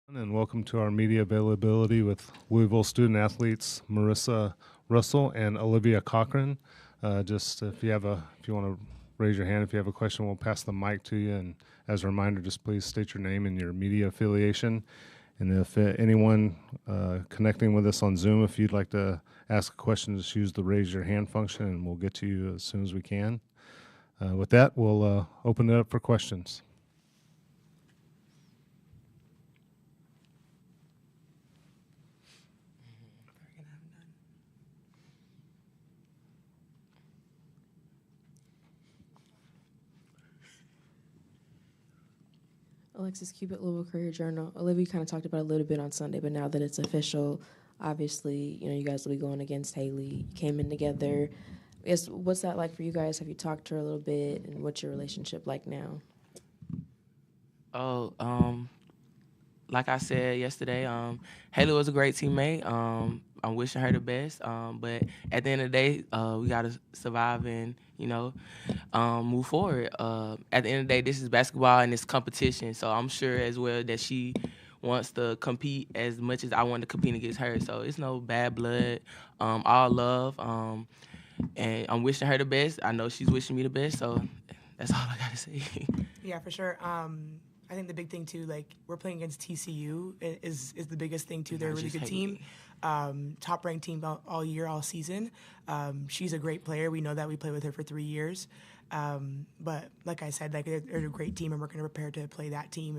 And welcome to our media availability with Louisville student athletes Marissa Russell and Olivia Cochran. Just if you want to raise your hand if you have a question, we'll pass the mic to you. And as a reminder, just please state your name and your media affiliation. And if anyone connecting with us on Zoom, if you'd like to ask a question, just use the raise your hand function, and we'll get to you as soon as we can. With that, we'll open it up for questions. Alexis Cubitt, Louisville Courier Journal. Olivia kind of talked about it a little bit on Sunday, but now that it's official, obviously, you guys will be going against Haley. You came in together. I guess, what's that like for you guys? Have you talked to her a little bit, and what's your relationship like now? Like I said yesterday, Haley was a great teammate. I'm wishing her the best. But at the end of the day, we got to survive and, move forward. At the end of the day, this is basketball and it's competition. So I'm sure as well that she wants to compete as much as I want to compete against her. So it's no bad blood, all love. And I'm wishing her the best. I know she's wishing me the best. So that's all I got to say. Yeah, for sure. I think the big thing too, like we're playing against TCU is the biggest thing too. They're a really good team, top ranked team all year, all season. She's a great player. We know that. We played with her for 3 years. But like I said, like they're a great team, and we're going to prepare to play that team.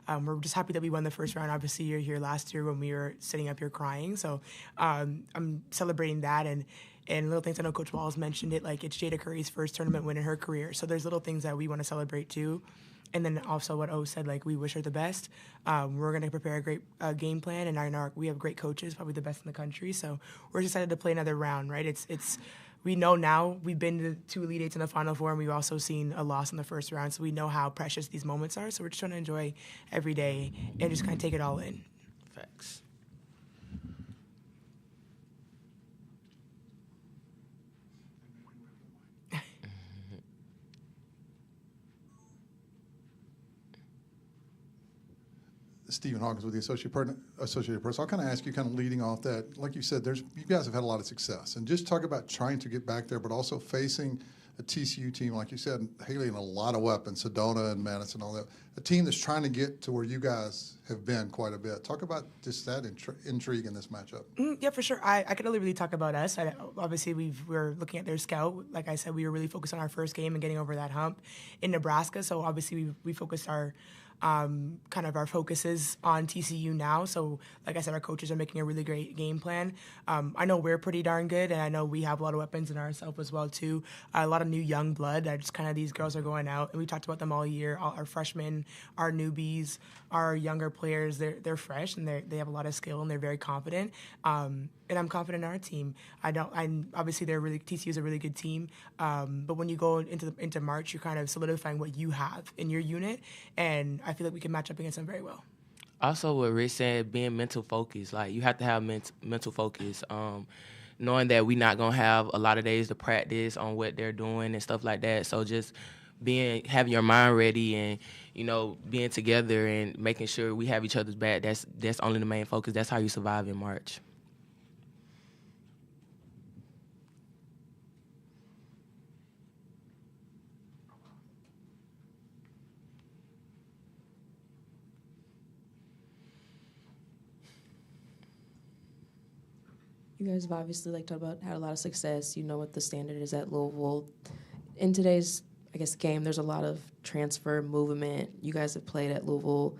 And we're just happy that we won the first round. Obviously, you're here last year when we were sitting up here crying. So I'm celebrating that and little things. I know Coach Walz mentioned it. Like it's Jada Curry's first tournament win in her career. So there's little things that we want to celebrate too. And then also what O said, like we wish her the best. We're going to prepare a great game plan, and we have great coaches, probably the best in the country. So we're excited to play another round, right? It's we know now we've been to 2 Elite Eights in the Final Four, and we've also seen a loss in the first round. So we know how precious these moments are. So we're just trying to enjoy every day and just kind of take it all in. Facts. Stephen Hawkins with the Associated Press. I'll kind of ask you, kind of leading off that, like you said, you guys have had a lot of success, and just talk about trying to get back there, but also facing a TCU team, like you said, Haley and a lot of weapons, Sedona and Madison, all that. A team that's trying to get to where you guys have been quite a bit. Talk about just that intrigue in this matchup. Yeah, for sure. I could only really talk about us. Obviously, we're looking at their scout. Like I said, we were really focused on our first game and getting over that hump in Nebraska. So obviously, we focused our kind of our focuses on TCU now. So, like I said, our coaches are making a really great game plan. I know we're pretty darn good, and I know we have a lot of weapons in ourselves as well, too. A lot of new young blood. Just kind of these girls are going out, and we talked about them all year. All our freshmen, our newbies, our younger players, they're fresh, and they have a lot of skill, and they're very confident. And I'm confident in our team. Obviously TCU is a really good team. But when you go into March, you're kind of solidifying what you have in your unit, and I feel like we can match up against them very well. Also, what Rich said, being mental focus. Like you have to have mental focus. Knowing that we're not gonna have a lot of days to practice on what they're doing and stuff like that. So just having your mind ready and being together and making sure we have each other's back. That's only the main focus. That's how you survive in March. You guys have obviously had a lot of success. You know what the standard is at Louisville. In today's, game, there's a lot of transfer movement. You guys have played at Louisville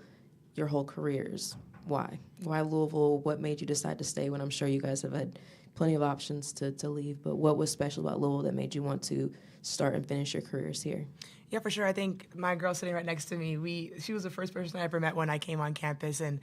your whole careers. Why? Why Louisville? What made you decide to stay when I'm sure you guys have had plenty of options to leave? But what was special about Louisville that made you want to start and finish your careers here? Yeah, for sure. I think my girl sitting right next to me, she was the first person I ever met when I came on campus, and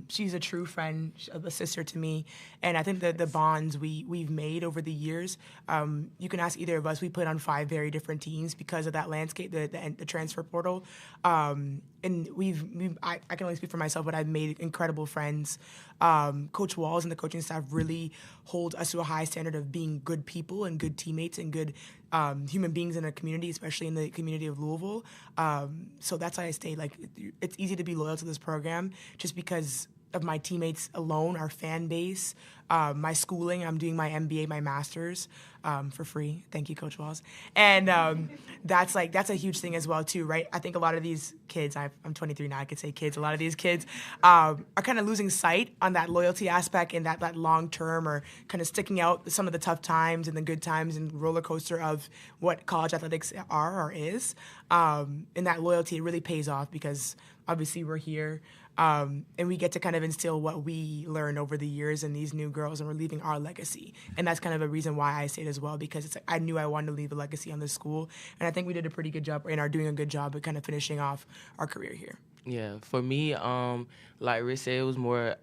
she's a true friend, a sister to me. And I think that the bonds we've made over the years, you can ask either of us. We played on 5 very different teams because of that landscape, the transfer portal. And I can only speak for myself, but I've made incredible friends. Coach Walz and the coaching staff really hold us to a high standard of being good people and good teammates and good human beings in a community, especially in the community of Louisville. So that's why I stayed. Like, it's easy to be loyal to this program just because of my teammates alone, our fan base, my schooling. I'm doing my MBA, my master's for free. Thank you, Coach Walz. And that's a huge thing as well too, right? I think a lot of these kids, I'm 23 now, I could say kids, a lot of these kids are kind of losing sight on that loyalty aspect and that long term, or kind of sticking out some of the tough times and the good times and roller coaster of what college athletics are or is. And that loyalty really pays off because obviously we're here. And we get to kind of instill what we learned over the years in these new girls, and we're leaving our legacy. And that's kind of a reason why I stayed as well, because it's like I knew I wanted to leave a legacy on this school, and I think we did a pretty good job and are doing a good job of kind of finishing off our career here. Yeah, for me, like Rich said, it was more.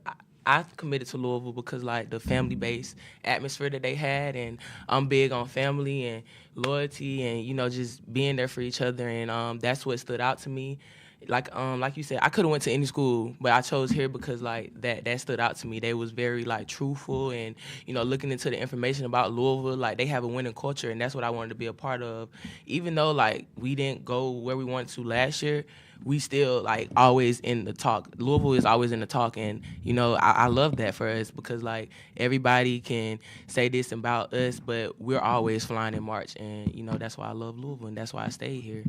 I committed to Louisville because, like, the family-based atmosphere that they had, and I'm big on family and loyalty and, you know, just being there for each other, and that's what stood out to me. Like you said, I could have went to any school, but I chose here because, like, that stood out to me. They was very, like, truthful, and, you know, looking into the information about Louisville, like, they have a winning culture, and that's what I wanted to be a part of. Even though, like, we didn't go where we wanted to last year, we still, like, always in the talk. Louisville is always in the talk, and, you know, I love that for us because, like, everybody can say this about us, but we're always flying in March, and, you know, that's why I love Louisville, and that's why I stay here.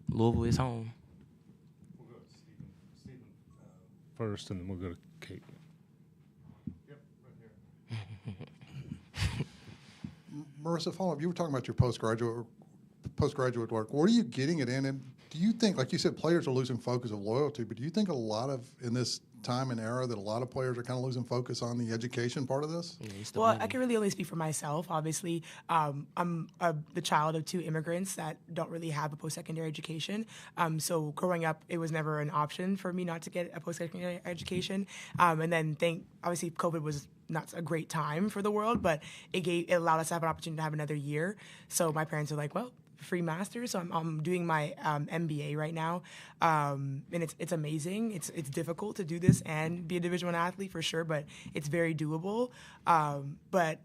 Louisville is home. First, and then we'll go to Kate. Yep, right here. Marissa, follow up. You were talking about your postgraduate work. What are you getting it in? And do you think, like you said, players are losing focus of loyalty, but do you think in this time and era that a lot of players are kind of losing focus on the education part of this? Well, I can really only speak for myself. Obviously, I'm the child of two immigrants that don't really have a post-secondary education. So growing up, it was never an option for me not to get a post-secondary education. And then obviously COVID was not a great time for the world, but it allowed us to have an opportunity to have another year. So my parents were like, well, free master's. So I'm doing my MBA right now, and it's amazing. It's difficult to do this and be a Division I athlete for sure, but it's very doable. But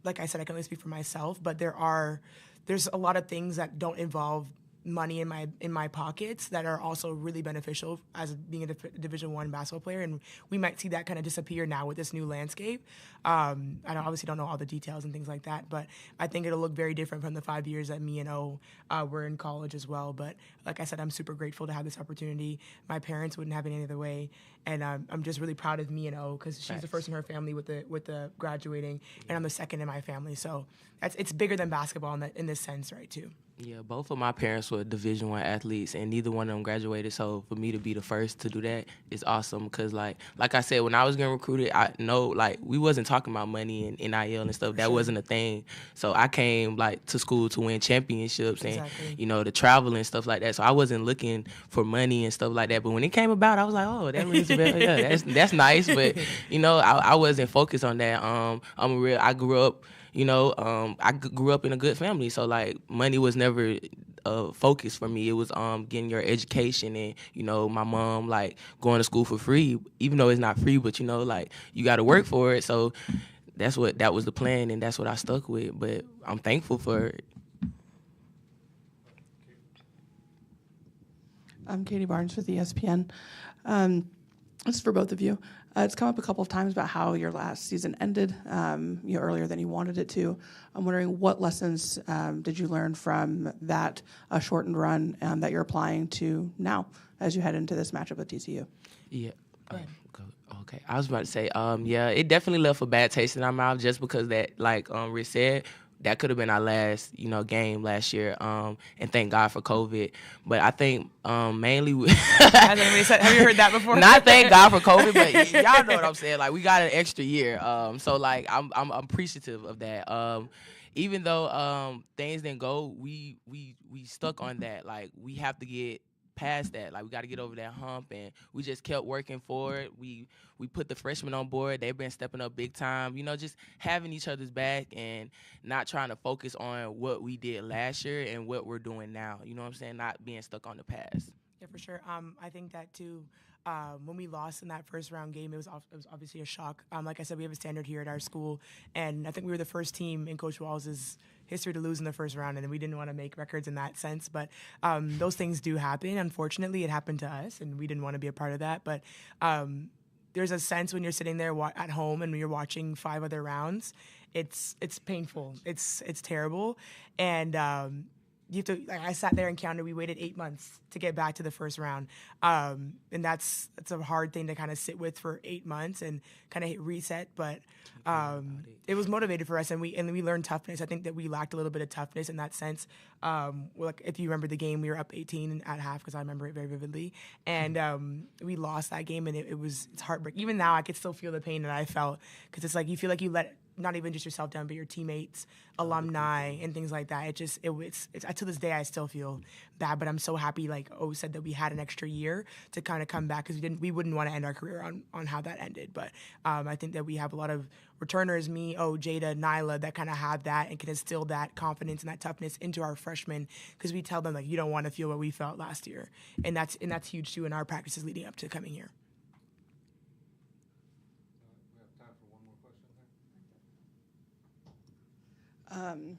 like I said, I can only speak for myself. But there's a lot of things that don't involve money in my pockets that are also really beneficial as being a Division I basketball player, and we might see that kind of disappear now with this new landscape. I obviously don't know all the details and things like that, but I think it'll look very different from the 5 years that me and O were in college as well. But like I said, I'm super grateful to have this opportunity. My parents wouldn't have it any other way, and I'm just really proud of me and O because she's the first in her family with the graduating, and I'm the second in my family. So it's bigger than basketball in this sense, right? Too. Yeah, both of my parents were Division I athletes, and neither one of them graduated. So for me to be the first to do that is awesome. Because like I said, when I was getting recruited, I know like we wasn't talking about money and NIL and stuff. That wasn't a thing. So I came like to school to win championships and the travel and stuff like that. So I wasn't looking for money and stuff like that. But when it came about, I was like, oh, that rings a bell. Yeah, that's nice. But I wasn't focused on that. I grew up. I grew up in a good family, so like money was never a focus for me. It was getting your education and my mom like going to school for free, even though it's not free, but like you got to work for it. So that was the plan, and that's what I stuck with. But I'm thankful for it. I'm Katie Barnes with ESPN. This is for both of you. It's come up a couple of times about how your last season ended earlier than you wanted it to. I'm wondering what lessons did you learn from that shortened run that you're applying to now as you head into this matchup with TCU? Yeah. Okay. I was about to say, it definitely left a bad taste in our mouth just because that, like Rich said, that could have been our last, game last year. And thank God for COVID. But I think mainly have you heard that before? Not thank God for COVID, but y'all know what I'm saying. Like we got an extra year. So like I'm appreciative of that. Even though things didn't go, we stuck on that. Like we have to get past that. Like we got to get over that hump, and we just kept working for it. We put the freshmen on board. They've been stepping up big time. Just having each other's back and not trying to focus on what we did last year and what we're doing now. You know what I'm saying? Not being stuck on the past. Yeah, for sure. I think that too. When we lost in that first round game, it was obviously a shock. Like I said, we have a standard here at our school, and I think we were the first team in Coach Walz's history to lose in the first round, and we didn't want to make records in that sense. But those things do happen. Unfortunately, it happened to us, and we didn't want to be a part of that. But there's a sense when you're sitting there at home and you're watching 5 other rounds, it's painful. It's terrible, and you have to, like I sat there and counted, we waited 8 months to get back to the first round. And that's a hard thing to kind of sit with for 8 months and kind of hit reset. But it was motivated for us, and we learned toughness. I think that we lacked a little bit of toughness in that sense. Like if you remember the game, we were up 18 at half, because I remember it very vividly. And we lost that game, and it's heartbreaking. Even now, I could still feel the pain that I felt, because it's like you feel like you let not even just yourself down, but your teammates, alumni, and things like that. It's to this day I still feel bad, but I'm so happy, like O said, that we had an extra year to kind of come back, because we wouldn't want to end our career on how that ended. But I think that we have a lot of returners, me, O, Jada, Nyla, that kind of have that and can instill that confidence and that toughness into our freshmen, because we tell them, like, you don't want to feel what we felt last year, and that's huge too in our practices leading up to coming here. We have time for one more question here.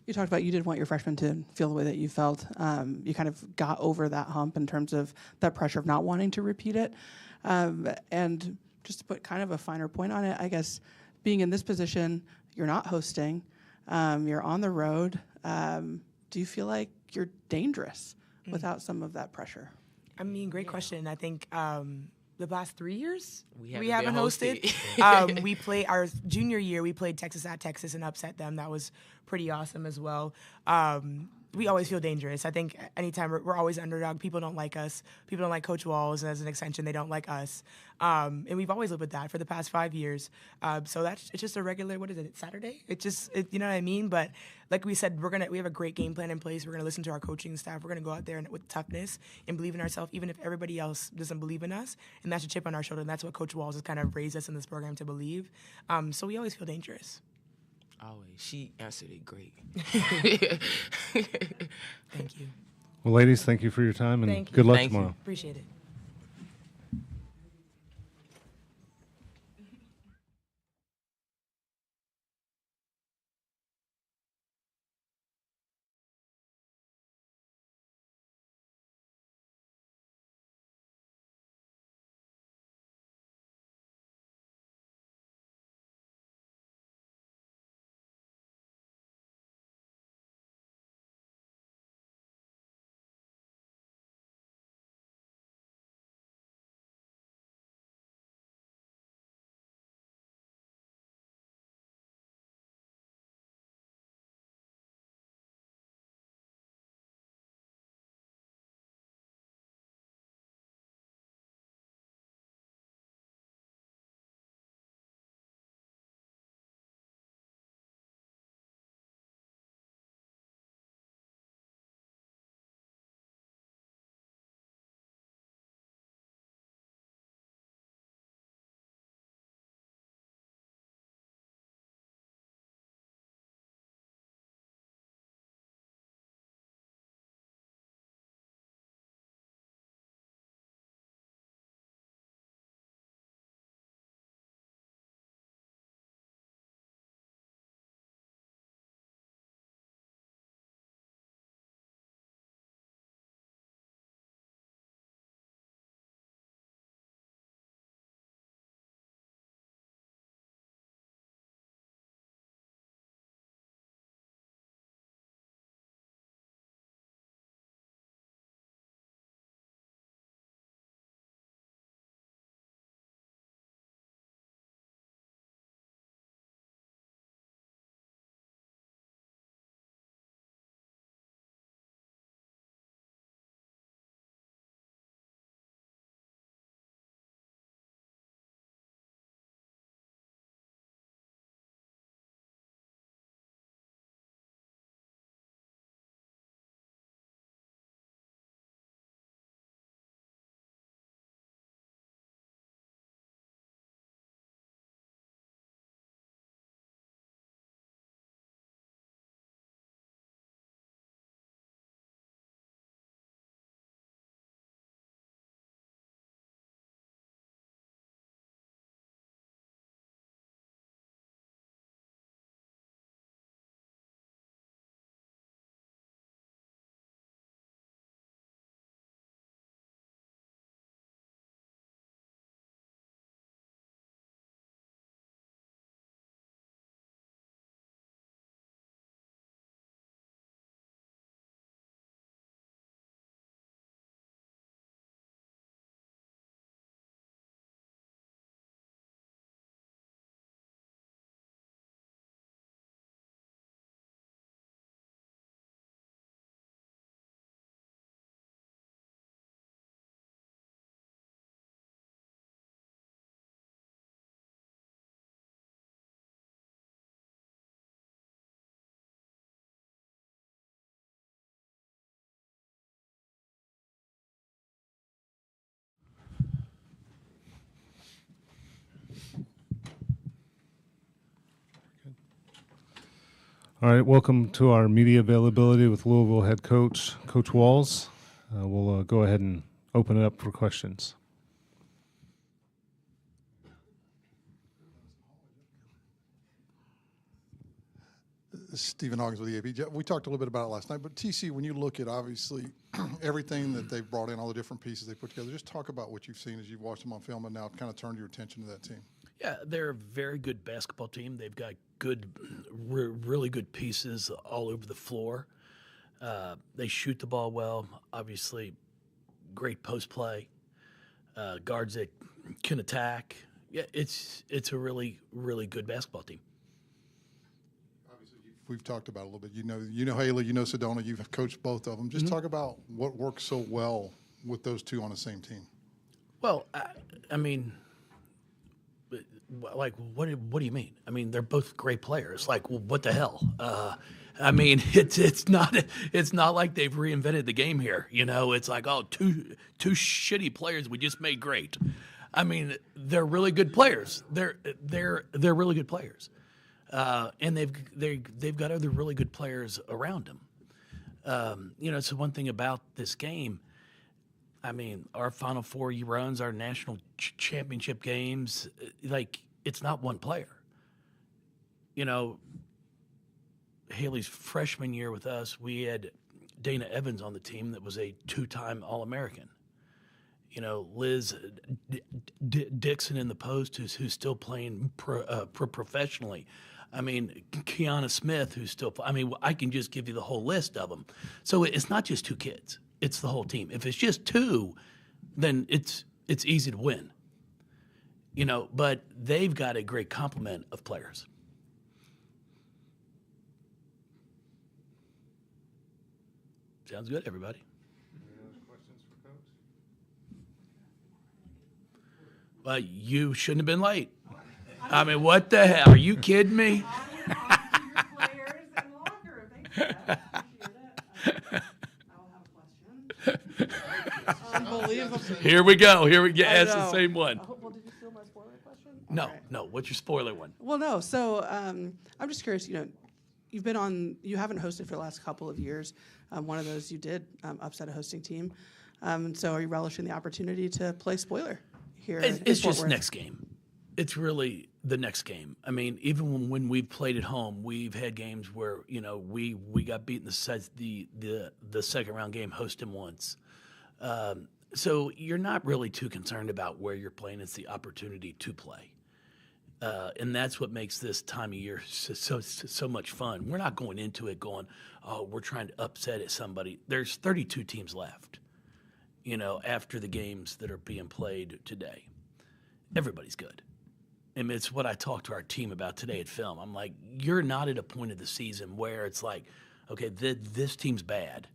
You talked about you didn't want your freshmen to feel the way that you felt. You kind of got over that hump in terms of that pressure of not wanting to repeat it. And just to put kind of a finer point on it, I guess being in this position, you're not hosting, you're on the road. Do you feel like you're dangerous without some of that pressure? I mean, great question. I think the last 3 years We we haven't haven't been hosted. We played our junior year. We played Texas at Texas and upset them. That was pretty awesome as well. We always feel dangerous. I think anytime we're always underdog. People don't like us. People don't like Coach Walz, and as an extension, they don't like us. And we've always lived with that for the past 5 years. So it's just a regular. What is it? It's Saturday. You know what I mean. But like we said, we have a great game plan in place. We're gonna listen to our coaching staff. We're gonna go out there with toughness and believe in ourselves, even if everybody else doesn't believe in us. And that's a chip on our shoulder. And that's what Coach Walz has kind of raised us in this program to believe. So we always feel dangerous. Always. She answered it great. Thank you. Well, ladies, thank you for your time, and Thank you. good luck Thank you. tomorrow. Appreciate it. All right, welcome to our media availability with Louisville head coach, Coach Walz. We'll go ahead and open it up for questions. Stephen Hawkins with the AP. We talked a little bit about it last night, but TCU, when you look at obviously everything that they've brought in, all the different pieces they put together, just talk about what you've seen as you've watched them on film and now kind of turned your attention to that team. Yeah, they're a very good basketball team. They've got good, really good pieces all over the floor. They shoot the ball well. Obviously, great post play. Guards that can attack. Yeah, it's a really, really good basketball team. Obviously, we've talked about it a little bit. You know Haley, you know Sedona. You've coached both of them. Just talk about what works so well with those two on the same team. Well, I mean, like, what do you mean? I mean, they're both great players. Like, well, what the hell? I mean, it's not like they've reinvented the game here. You know, it's like, oh, two shitty players we just made great. I mean, they're really good players. They're really good players, and they've got other really good players around them. You know, so one thing about this game, I mean, our Final Four runs, our national championship games, like, it's not one player. You know, Haley's freshman year with us, we had Dana Evans on the team that was a two-time All-American. You know, Liz Dixon in the post, who's still playing professionally. I mean, Kiana Smith, who's still – I mean, I can just give you the whole list of them. So it's not just two kids. It's the whole team. If it's just two, then it's easy to win. You know, but they've got a great complement of players. Sounds good, everybody. Any other questions for Coach? Well, you shouldn't have been late. I mean, what the hell? Are you kidding me? Unbelievable. Here we go. Ask the same one. Well, did you steal my spoiler question? No, All right. no. What's your spoiler one? Well, no. So I'm just curious. You know, you haven't hosted for the last couple of years. One of those you did upset a hosting team. So are you relishing the opportunity to play spoiler here? It's just next game. It's really the next game. I mean, even when we've played at home, we've had games where, you know, we got beaten the second round game hosting once. So you're not really too concerned about where you're playing. It's the opportunity to play. And that's what makes this time of year so much fun. We're not going into it going, oh, we're trying to upset at somebody. There's 32 teams left, you know, after the games that are being played today. Everybody's good. And it's what I talked to our team about today at film. I'm like, you're not at a point of the season where it's like, okay, this team's bad.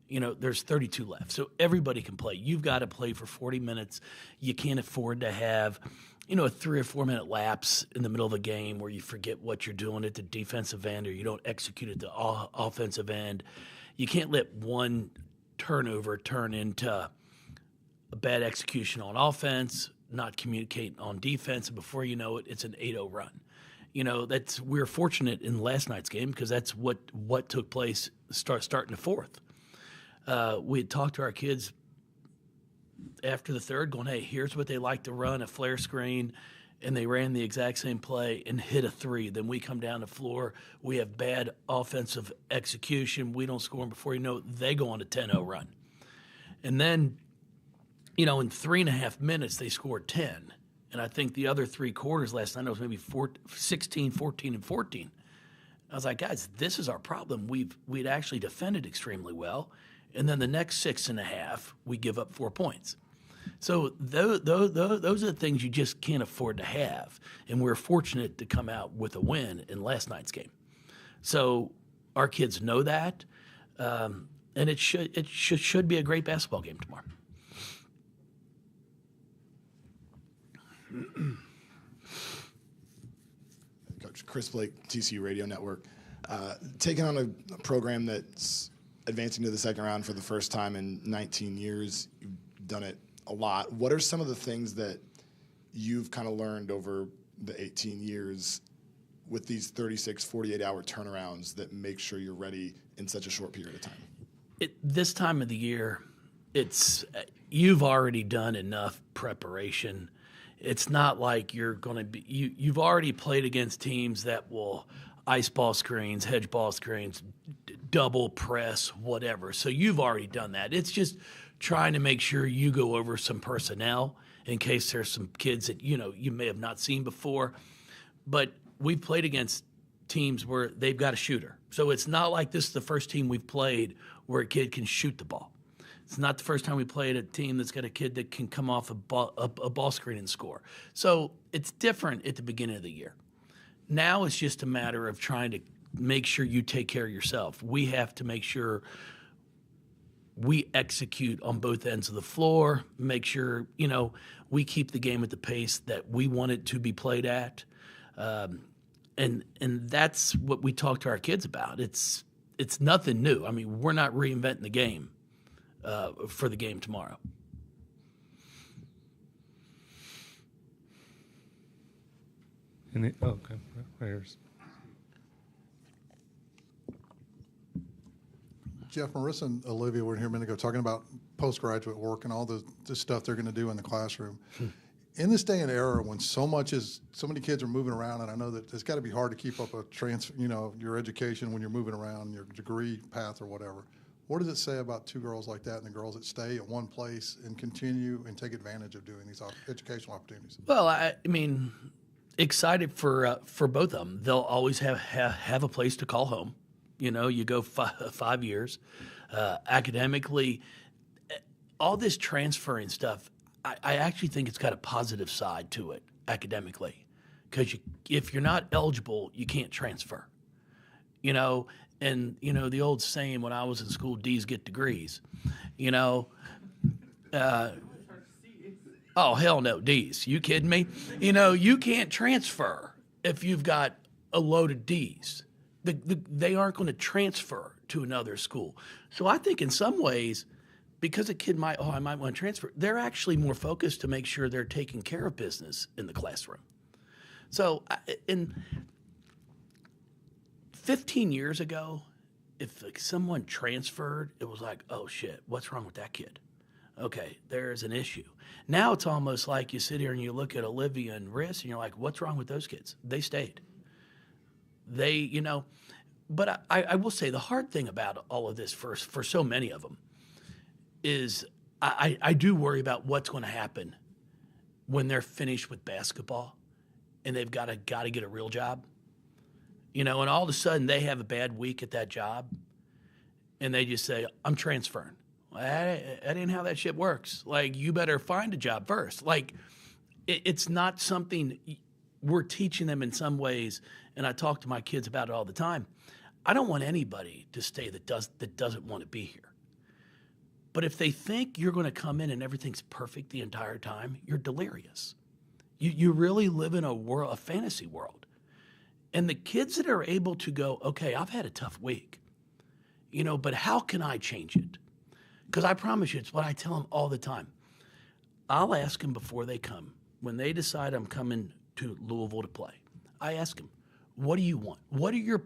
You know, there's 32 left. So everybody can play. You've got to play for 40 minutes. You can't afford to have, you know, a 3 or 4 minute lapse in the middle of the game where you forget what you're doing at the defensive end or you don't execute at the offensive end. You can't let one turnover turn into a bad execution on offense, not communicating on defense, and before you know it, it's an 8-0 run. You know, we're fortunate in last night's game because that's what took place starting the fourth. We had talked to our kids after the third going, hey, here's what they like to run, a flare screen, and they ran the exact same play and hit a three. Then we come down the floor. We have bad offensive execution. We don't score, and before you know it, they go on a 10-0 run. And then, you know, in 3.5 minutes, they scored 10. And I think the other three quarters last night, it was maybe 16, 14, and 14. I was like, guys, this is our problem. We'd actually defended extremely well. And then the next 6.5, we give up 4 points. So those are the things you just can't afford to have. And we're fortunate to come out with a win in last night's game. So our kids know that. And it should be a great basketball game tomorrow. Coach Chris Blake, TCU Radio Network. Taking on a program that's advancing to the second round for the first time in 19 years, you've done it a lot. What are some of the things that you've kind of learned over the 18 years with these 36, 48-hour turnarounds that make sure you're ready in such a short period of time? This time of the year, you've already done enough preparation. It's not like you're going to be you've already played against teams that will ice ball screens, hedge ball screens, double press, whatever. So you've already done that. It's just trying to make sure you go over some personnel in case there's some kids that you may have not seen before. But we've played against teams where they've got a shooter. So it's not like this is the first team we've played where a kid can shoot the ball. It's not the first time we played a team that's got a kid that can come off a ball screen and score. So it's different at the beginning of the year. Now it's just a matter of trying to make sure you take care of yourself. We have to make sure we execute on both ends of the floor, make sure, we keep the game at the pace that we want it to be played at. And that's what we talk to our kids about. It's nothing new. I mean, we're not reinventing the game for the game tomorrow. Okay, there's. Jeff, Marissa, and Olivia were here a minute ago talking about postgraduate work and all the stuff they're going to do in the classroom. In this day and era when so many kids are moving around, and I know that it's got to be hard to keep up your education when you're moving around, your degree path or whatever. What does it say about two girls like that and the girls that stay at one place and continue and take advantage of doing these educational opportunities? Well, I mean, excited for both of them. They'll always have a place to call home. You go 5 years. Academically, all this transferring stuff, I actually think it's got a positive side to it academically, because if you're not eligible, you can't transfer. And the old saying when I was in school, D's get degrees. Oh hell no, D's. You kidding me? You can't transfer if you've got a load of D's. They aren't going to transfer to another school. So I think in some ways, because a kid I might want to transfer, they're actually more focused to make sure they're taking care of business in the classroom. So in 15 years ago, if someone transferred, it was like, oh shit, what's wrong with that kid? Okay, there's an issue. Now it's almost like you sit here and you look at Olivia and Riss and you're like, what's wrong with those kids? They stayed. But I will say the hard thing about all of this for so many of them is I do worry about what's going to happen when they're finished with basketball and they've got to get a real job. And all of a sudden they have a bad week at that job and they just say, I'm transferring. Well, that ain't how that shit works. Like, you better find a job first. Like, it's not something we're teaching them in some ways, and I talk to my kids about it all the time. I don't want anybody to stay that doesn't want to be here. But if they think you're going to come in and everything's perfect the entire time, you're delirious. You really live in a fantasy world. And the kids that are able to go, okay, I've had a tough week, but how can I change it? Because I promise you, it's what I tell them all the time. I'll ask them before they come. When they decide I'm coming to Louisville to play, I ask them, what do you want? What are your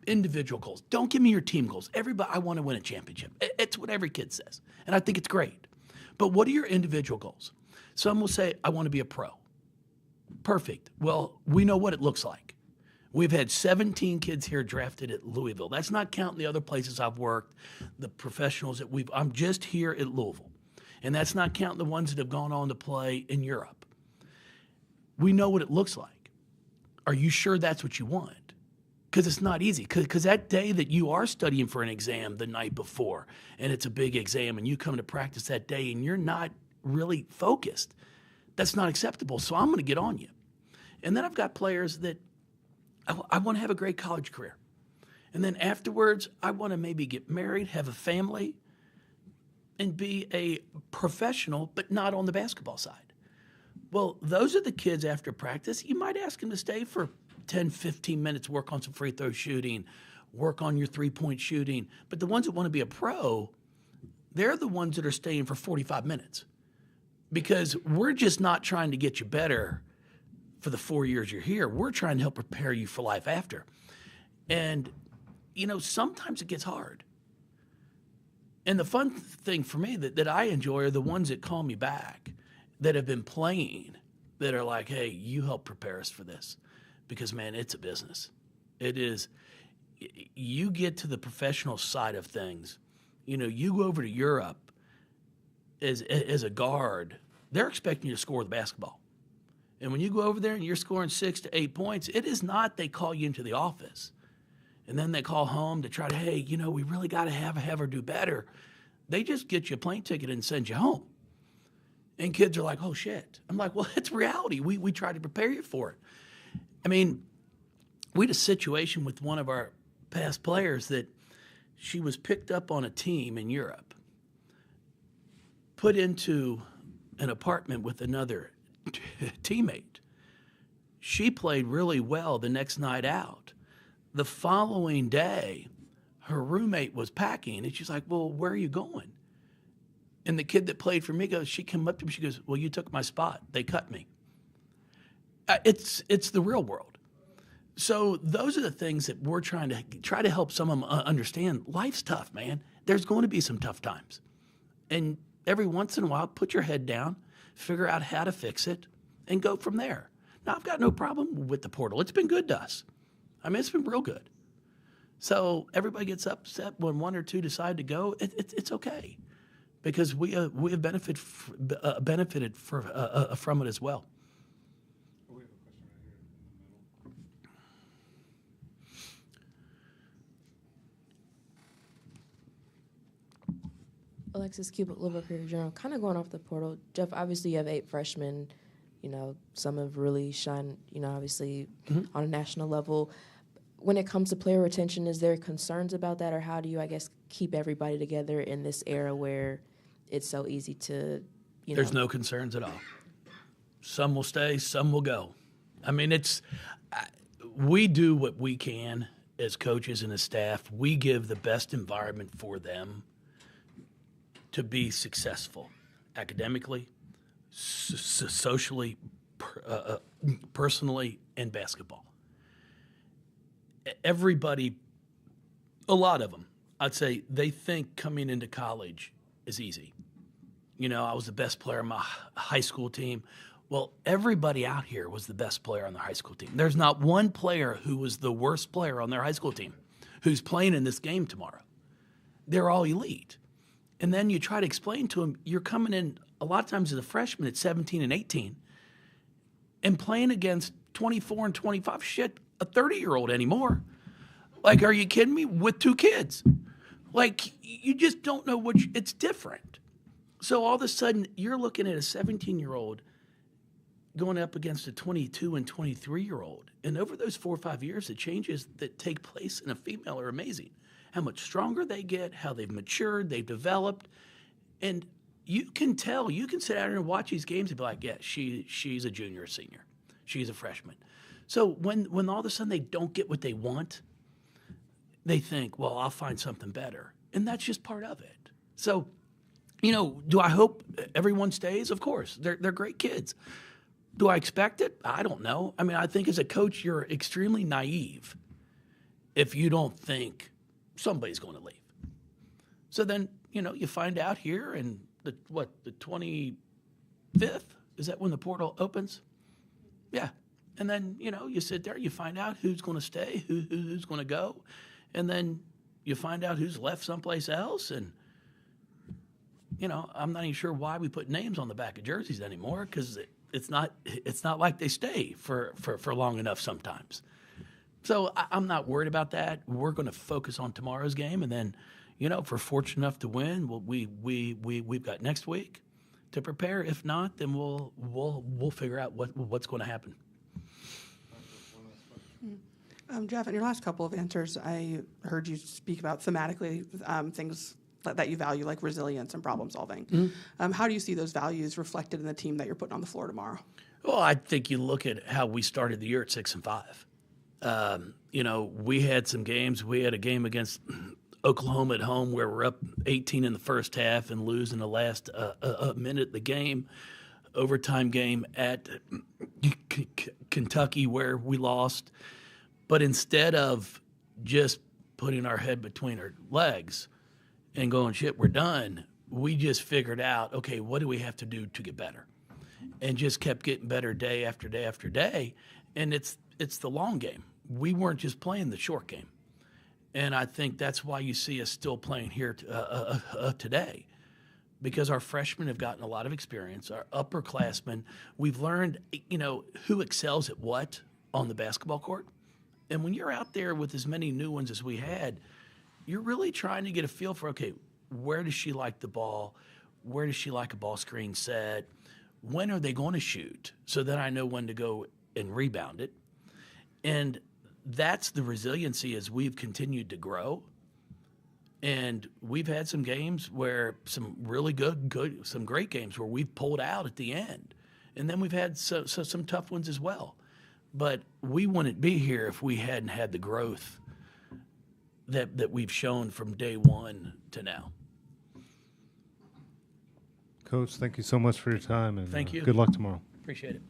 individual goals? Don't give me your team goals. I want to win a championship. It's what every kid says, and I think it's great. But what are your individual goals? Some will say, I want to be a pro. Perfect. Well, we know what it looks like. We've had 17 kids here drafted at Louisville. That's not counting the other places I've worked, the professionals that I'm just here at Louisville. And that's not counting the ones that have gone on to play in Europe. We know what it looks like. Are you sure that's what you want? Because it's not easy. Because that day that you are studying for an exam the night before, and it's a big exam, and you come to practice that day and you're not really focused, that's not acceptable. So I'm going to get on you. And then I've got players that I want to have a great college career. And then afterwards, I want to maybe get married, have a family, and be a professional, but not on the basketball side. Well, those are the kids after practice. You might ask them to stay for 10, 15 minutes, work on some free throw shooting, work on your three-point shooting. But the ones that want to be a pro, they're the ones that are staying for 45 minutes. Because we're just not trying to get you better for the 4 years you're here. We're trying to help prepare you for life after. And, sometimes it gets hard. And the fun thing for me that I enjoy are the ones that call me back, that have been playing, that are like, hey, you help prepare us for this. Because, man, it's a business. It is. You get to the professional side of things. You go over to Europe as a guard, they're expecting you to score the basketball. And when you go over there and you're scoring 6 to 8 points, it is not they call you into the office. And then they call home to try to, hey, we really got to have her do better. They just get you a plane ticket and send you home. And kids are like, oh, shit. I'm like, well, it's reality. We try to prepare you for it. I mean, we had a situation with one of our past players that she was picked up on a team in Europe, put into an apartment with another teammate. She played really well the next night out. The following day, her roommate was packing, and she's like, well, where are you going? And the kid that played for me she came up to me, she goes, well, you took my spot. They cut me. It's the real world. So those are the things that we're trying to help some of them understand. Life's tough, man. There's going to be some tough times. And every once in a while, put your head down, figure out how to fix it, and go from there. Now, I've got no problem with the portal. It's been good to us. I mean, it's been real good. So everybody gets upset when one or two decide to go. It's okay, because we have benefited from it as well. We have a question right here in the middle. Alexis Cubitt, Louisville Career Journal. Kind of going off the portal, Jeff, obviously you have 8 freshmen. Some have really shined, obviously on a national level. When it comes to player retention, is there concerns about that, or how do you, keep everybody together in this era where it's so easy to, There's no concerns at all. Some will stay, some will go. I mean, we do what we can as coaches and as staff. We give the best environment for them to be successful academically, socially, personally, and basketball. Everybody, a lot of them, I'd say they think coming into college is easy. I was the best player on my high school team. Well, everybody out here was the best player on their high school team. There's not one player who was the worst player on their high school team who's playing in this game tomorrow. They're all elite. And then you try to explain to them, you're coming in a lot of times as a freshman at 17 and 18 and playing against 24 and 25, shit, a 30-year-old anymore. Like, are you kidding me? With 2 kids. Like, you just don't know it's different. So all of a sudden, you're looking at a 17-year-old going up against a 22 and 23-year-old. And over those 4 or 5 years, the changes that take place in a female are amazing. How much stronger they get, how they've matured, they've developed. And you can tell, you can sit out here and watch these games and be like, yeah, she's a junior or senior. She's a freshman. So when all of a sudden they don't get what they want, they think, well, I'll find something better. And that's just part of it. So, do I hope everyone stays? Of course. They're great kids. Do I expect it? I don't know. I mean, I think as a coach, you're extremely naive if you don't think somebody's going to leave. So then, you find out here in the 25th? Is that when the portal opens? Yeah. And then, you sit there, you find out who's going to stay, who's going to go. And then you find out who's left someplace else. And, I'm not even sure why we put names on the back of jerseys anymore, because it's not like they stay for long enough sometimes. So I'm not worried about that. We're going to focus on tomorrow's game. And then, if we're fortunate enough to win, we've got next week to prepare. If not, then we'll figure out what's going to happen. Jeff, in your last couple of answers, I heard you speak about thematically things that you value, like resilience and problem solving. Mm-hmm. How do you see those values reflected in the team that you're putting on the floor tomorrow? Well, I think you look at how we started the year at 6-5. We had some games. We had a game against Oklahoma at home where we're up 18 in the first half and lose in the last minute of the game. overtime game at Kentucky where we lost. But instead of just putting our head between our legs and going, shit, we're done, we just figured out, okay, what do we have to do to get better? And just kept getting better day after day after day. And it's the long game. We weren't just playing the short game. And I think that's why you see us still playing here today, because our freshmen have gotten a lot of experience. Our upperclassmen, we've learned, who excels at what on the basketball court. And when you're out there with as many new ones as we had, you're really trying to get a feel for, okay, where does she like the ball? Where does she like a ball screen set? When are they going to shoot? So that I know when to go and rebound it. And that's the resiliency as we've continued to grow. And we've had some games where some really some great games where we've pulled out at the end. And then we've had some tough ones as well. But we wouldn't be here if we hadn't had the growth that we've shown from day one to now. Coach, thank you so much for your time, and Thank you. Good luck tomorrow. Appreciate it.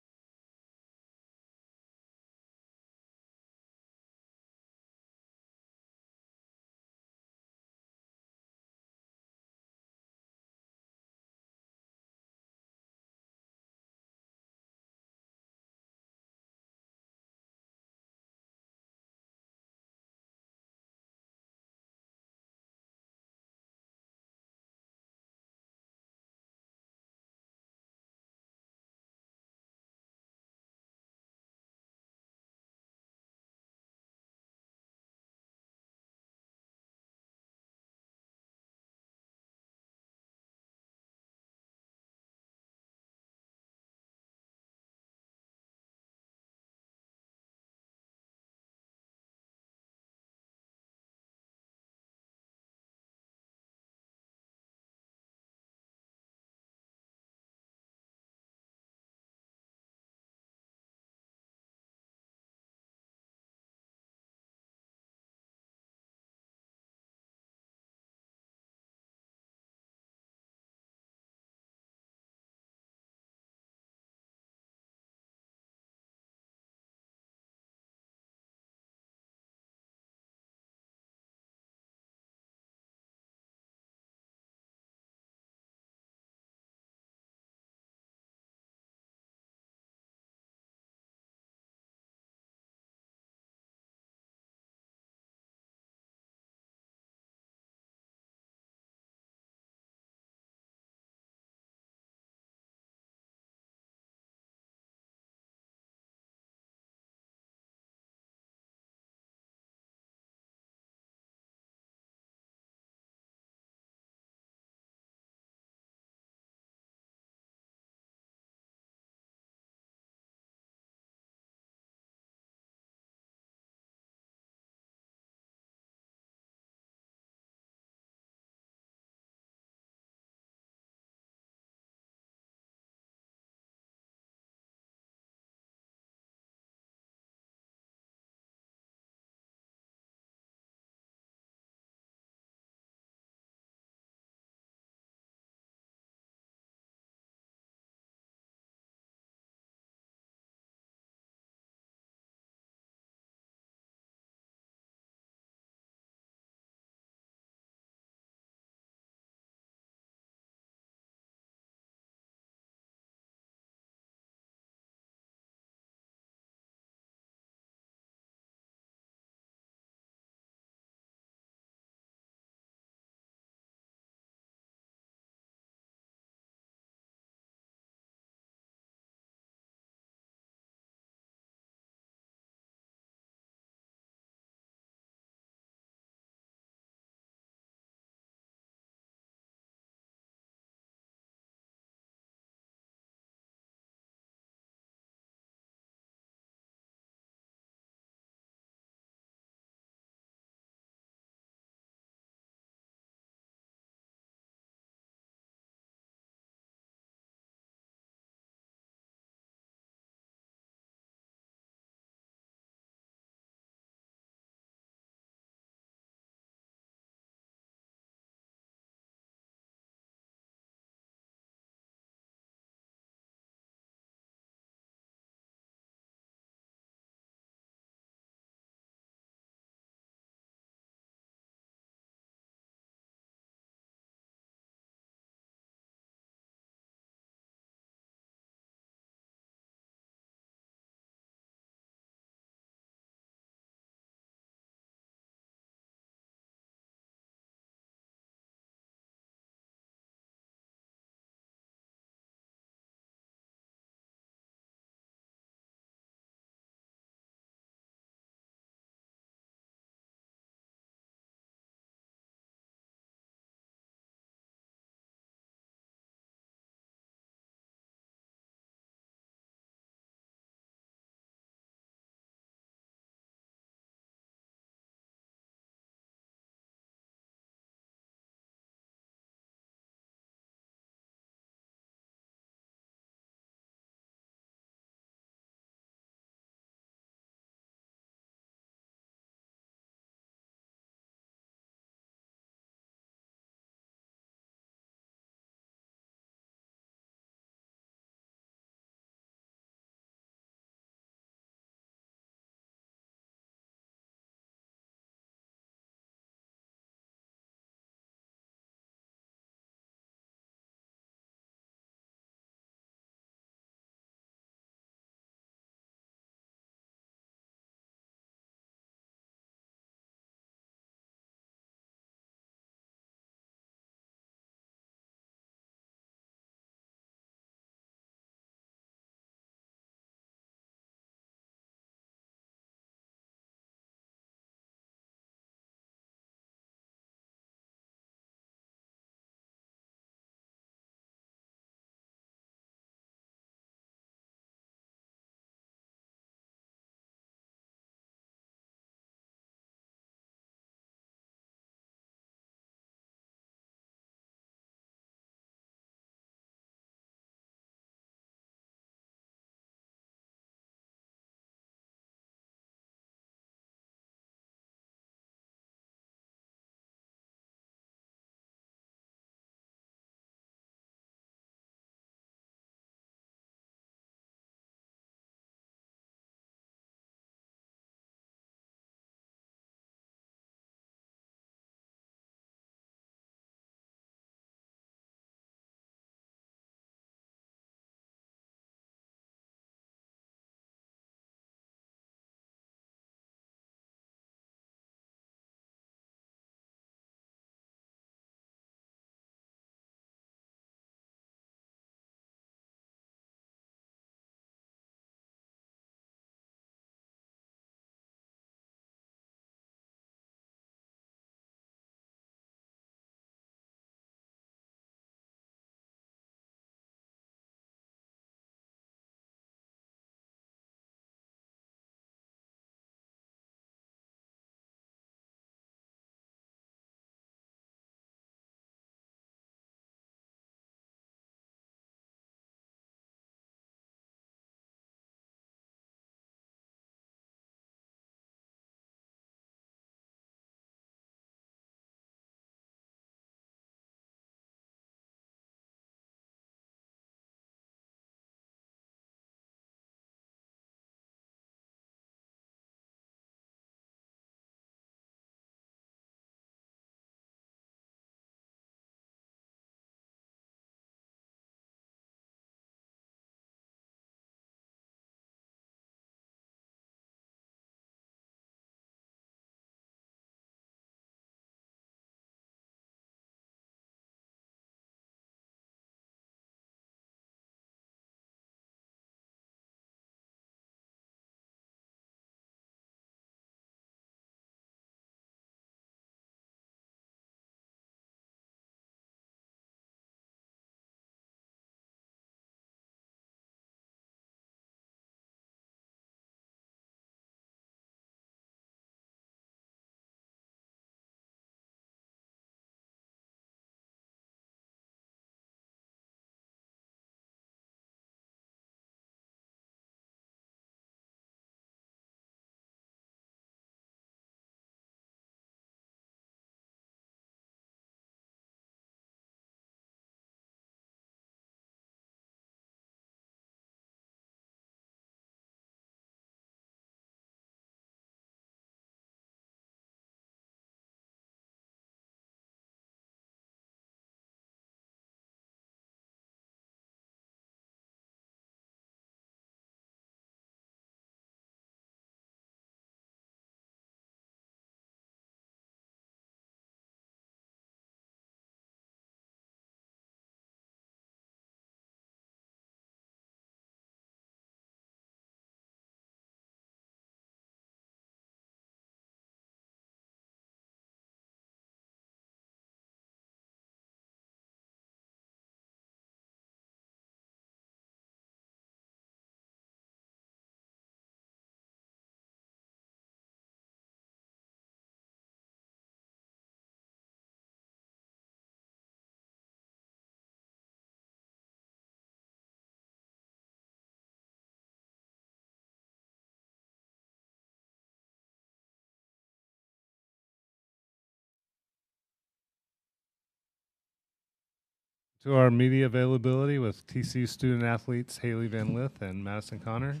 To our media availability with TCU student athletes Haley Van Lith and Madison Connor.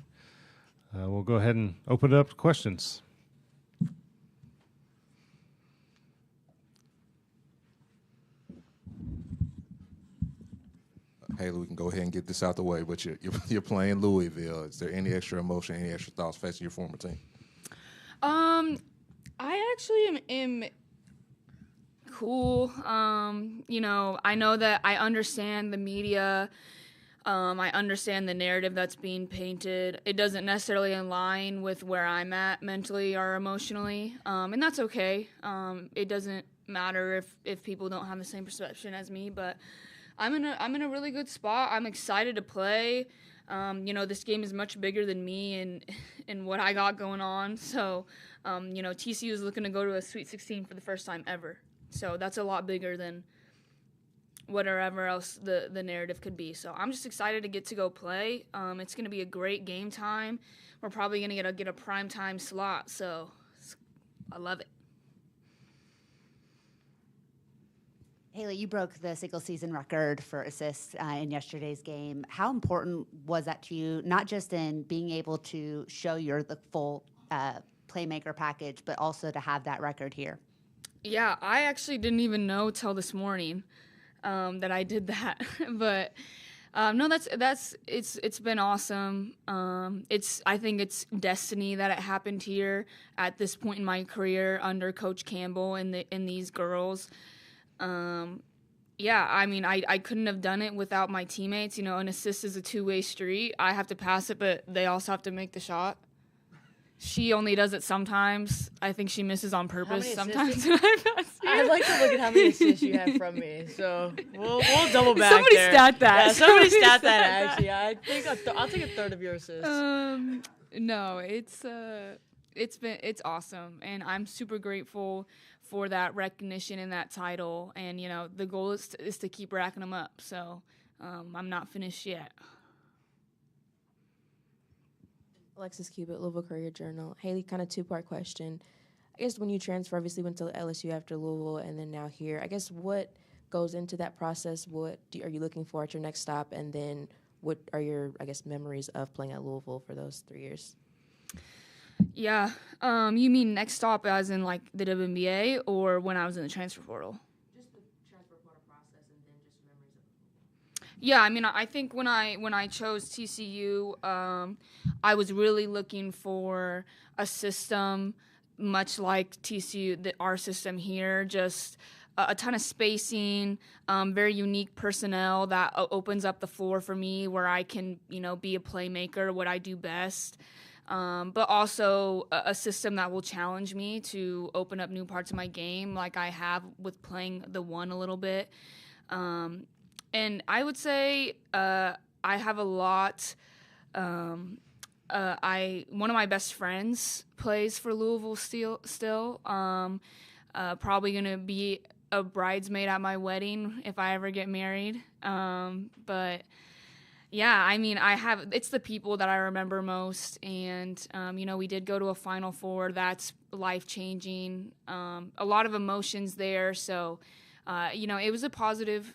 We'll go ahead and open it up to questions. Haley, we can go ahead and get this out the way, but you're playing Louisville. Is there any extra emotion, any extra thoughts facing your former team? I actually am cool. You know, I know that I understand the media. I understand the narrative that's being painted. It doesn't necessarily align with where I'm at mentally or emotionally, and that's okay. It doesn't matter if people don't have the same perception as me, but I'm in a really good spot. I'm excited to play. You know, this game is much bigger than me and what I got going on. So, you know, TCU is looking to go to a Sweet 16 for the first time ever. So that's a lot bigger than whatever else the narrative could be. So I'm just excited to get to go play. It's going to be a great game time. We're probably going to get a prime time slot. So I love it. Haley, you broke the single season record for assists in yesterday's game. How important was that to you, not just in being able to show you're the full playmaker package, but also to have that record here? Yeah, I actually didn't even know till this morning that I did that. But no, it's been awesome. I think it's destiny that it happened here at this point in my career under Coach Campbell and these girls. Yeah, I mean, I couldn't have done it without my teammates. You know, an assist is a two-way street. I have to pass it, but they also have to make the shot. She only does it sometimes. I think she misses on purpose sometimes. I'd like to look at how many assists you have from me. So we'll double back. Somebody stat that. Yeah, somebody stat that. Actually, I think I'll take a third of your assists. No, it's awesome, and I'm super grateful for that recognition and that title. And you know, the goal is to keep racking them up. So I'm not finished yet. Alexis Cubitt, Louisville Courier-Journal. Haley, kind of two-part question. I guess when you transfer, obviously went to LSU after Louisville and then now here. I guess what goes into that process? What are you looking for at your next stop? And then what are your, I guess, memories of playing at Louisville for those 3 years? Yeah. You mean next stop as in like the WNBA or when I was in the transfer portal? Just the transfer portal process and then just memories of Louisville. Yeah, I mean, I think when I chose TCU, I was really looking for a system much like TCU, our system here, just a ton of spacing, very unique personnel that opens up the floor for me where I can, you know, be a playmaker, what I do best. But also a system that will challenge me to open up new parts of my game like I have with playing the one a little bit. And I would say I have a lot. One of my best friends plays for Louisville still. Probably going to be a bridesmaid at my wedding if I ever get married. But yeah, I mean, it's the people that I remember most. And, you know, we did go to a Final Four. That's life-changing. A lot of emotions there. So, you know, it was a positive.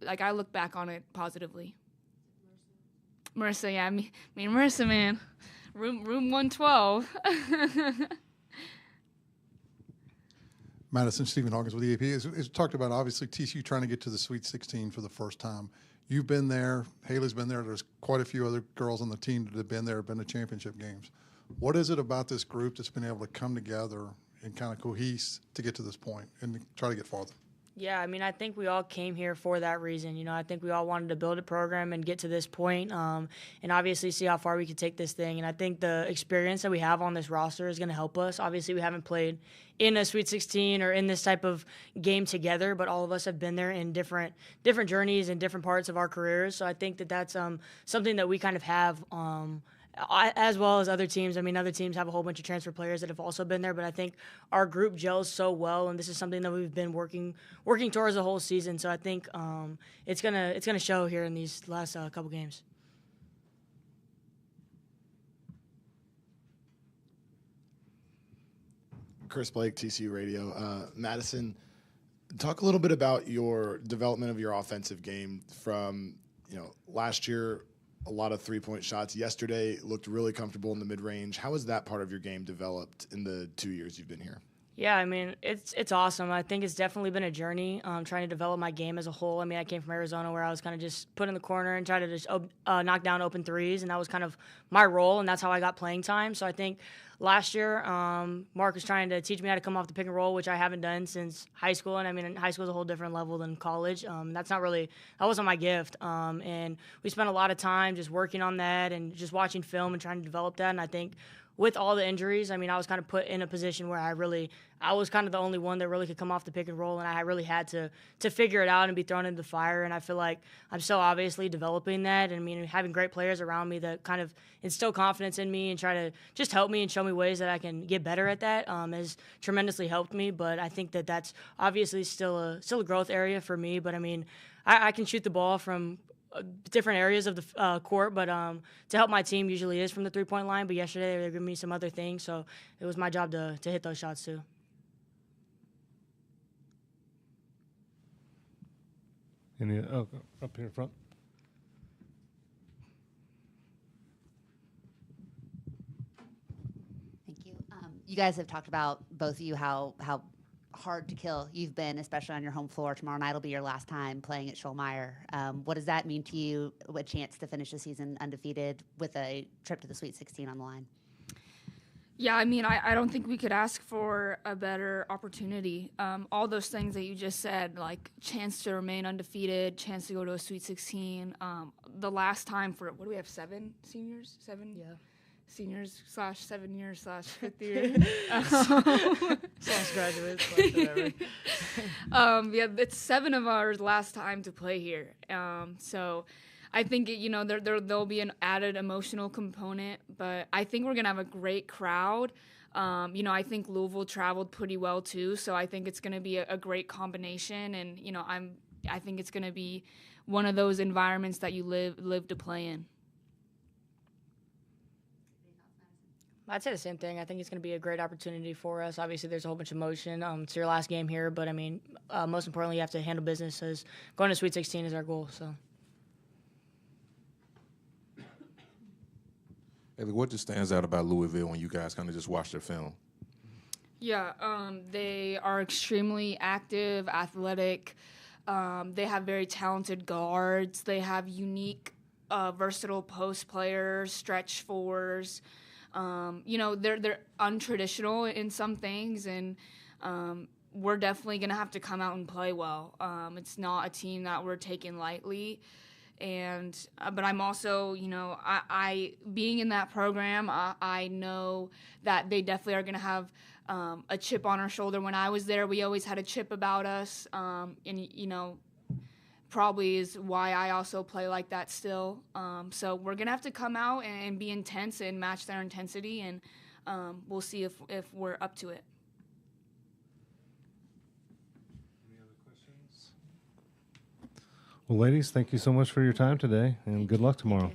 I look back on it positively. Marissa, yeah. Me and Marissa, man. Room 112. Madison, Stephen Hawkins with the AP. It's talked about, obviously, TCU trying to get to the Sweet 16 for the first time. You've been there. Haley's been there. There's quite a few other girls on the team that have been there, been to championship games. What is it about this group that's been able to come together and kind of cohese to get to this point and try to get farther? Yeah, I mean, I think we all came here for that reason. You know, I think we all wanted to build a program and get to this point, and obviously see how far we could take this thing. And I think the experience that we have on this roster is going to help us. Obviously, we haven't played in a Sweet 16 or in this type of game together, but all of us have been there in different journeys and different parts of our careers. So I think that that's something that we kind of have as well as other teams. I mean, other teams have a whole bunch of transfer players that have also been there, but I think our group gels so well, and this is something that we've been working towards the whole season. So I think it's gonna show here in these last couple games. Chris Blake, TCU Radio. Madison, Talk a little bit about your development of your offensive game from, last year, a lot of three-point shots. Yesterday looked really comfortable in the mid-range. How has that part of your game developed in the 2 years you've been here? Yeah, I mean, it's awesome. I think it's definitely been a journey trying to develop my game as a whole. I mean, I came from Arizona where I was kind of just put in the corner and try to just knock down open threes, and that was kind of my role, and that's how I got playing time. So I think last year, Mark was trying to teach me how to come off the pick and roll, which I haven't done since high school. And I mean, high school is a whole different level than college. That wasn't my gift. And we spent a lot of time just working on that and just watching film and trying to develop that. And I think with all the injuries, I mean, I was kind of put in a position where I was kind of the only one that really could come off the pick and roll, and I really had to figure it out and be thrown into the fire. And I feel like I'm so obviously developing that. And I mean, having great players around me that kind of instill confidence in me and try to just help me and show me ways that I can get better at that has tremendously helped me. But I think that that's obviously still a growth area for me. But I mean, I can shoot the ball from different areas of the court, but to help my team usually is from the three-point line. But yesterday they were giving me some other things, so it was my job to hit those shots too. Any up here in front? Thank you. You guys have talked about, both of you, how hard to kill you've been, especially on your home floor. Tomorrow night will be your last time playing at Schollmaier. What does that mean to you, a chance to finish the season undefeated with a trip to the Sweet 16 on the line? Yeah, I mean, I don't think we could ask for a better opportunity. All those things that you just said, like chance to remain undefeated, chance to go to a Sweet 16. The last time for, what do we have, 7 seniors? 7? Yeah. Seniors / 7 years / 5th year. Slash graduates, whatever. Yeah, it's 7 of our last time to play here. So I think, there'll be an added emotional component, but I think we're going to have a great crowd. I think Louisville traveled pretty well too, so I think it's going to be a great combination, and, I think it's going to be one of those environments that you live to play in. I'd say the same thing. I think it's going to be a great opportunity for us. Obviously, there's a whole bunch of emotion. It's your last game here, but I mean, most importantly, you have to handle business. As going to Sweet 16 is our goal. So, Haley, what just stands out about Louisville when you guys kind of just watch their film? Yeah, they are extremely active, athletic. They have very talented guards. They have unique, versatile post players, stretch fours. They're untraditional in some things, and we're definitely going to have to come out and play well. It's not a team that we're taking lightly, but I'm also, I being in that program, I know that they definitely are going to have a chip on our shoulder. When I was there, we always had a chip about us, and probably is why I also play like that still. So we're going to have to come out and be intense and match their intensity, and we'll see if we're up to it. Any other questions? Well, ladies, thank you so much for your time today, and good luck tomorrow.